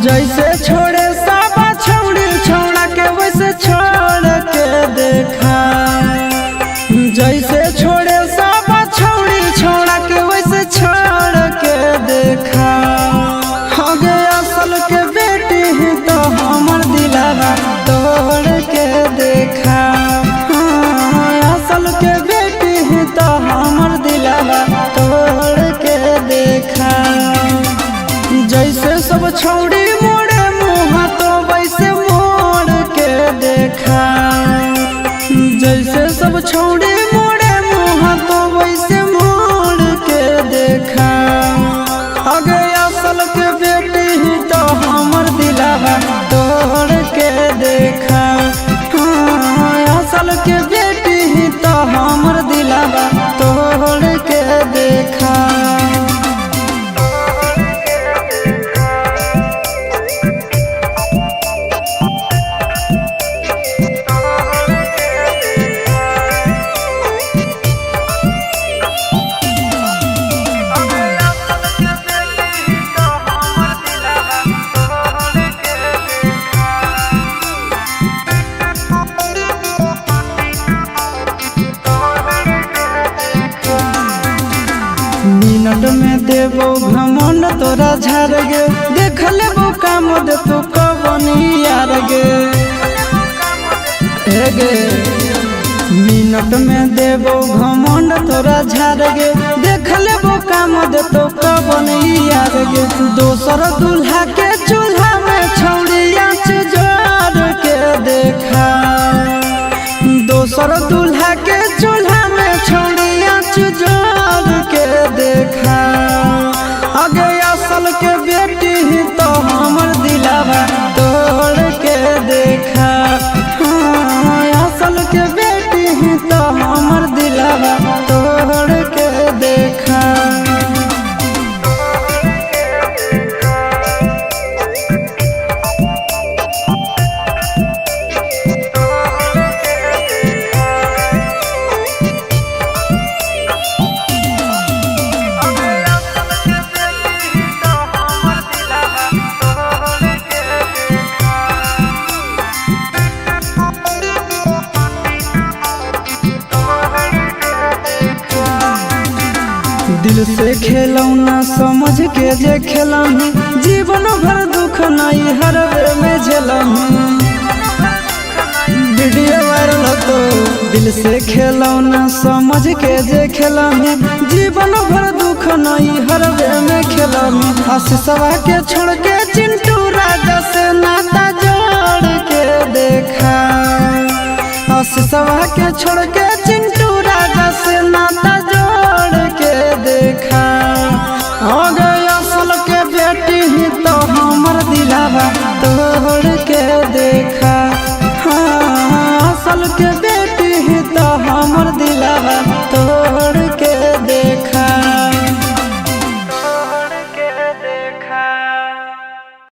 जैसे छोड़े सब छौड़ी छौड़ा के वैसे छोड़ के देखा। जैसे छोड़े सब छौड़ी छौड़ा के वैसे छोड़ के देखा। आगे असल के बेटी ही तो हमर दिलावा तोड़ के देखा। असल के बेटी ही तो हमर दिलावा तोड़ के देखा। जैसे सब छौड़ी मोड़े मुँह तो वैसे मोड़ के देखा। जैसे सब छौड़ी मोड़े मुँह तो वैसे मोड़ के देखा। आगे असल के बेटी ही तो हमर दिलावा तोड़ के देखा। असल के बेटी ही तो हमर दिलावा तोड़ के देखा। मिनट में देवो घमंड तोरा झाड़ गे। देख लेबो काम दे तू कबनी यार गे। गे मिनट में देवो घमंड तोरा झाड़ गे। देख लेबो काम दे तू कबनी यार गे। दोसर दूल्हा के चूल्हा में छौड़िया जोड़ के देखा। दोसर दूल्हा के चूल्हा में छौड़िया जोड़ के देखा। आगे असल के बेटी ही तो हमर दिलावा तोड़ के देखा। असल के बेटी ही तो हमर दिलावा तोड़ के देखा। दिल से खेलौना समझ के जे खेलही। जीवन भर दुख नहीं हर वे में झेलही। वीडियो वायरल तो दिल से खेलौना समझ के जे खेलही। जीवन भर दुख नहीं हर वे में खेलही। आशीषवा के छोड़ के चिंटू राजा से नाता जोड़ के देखा। आशीषवा के छोड़ के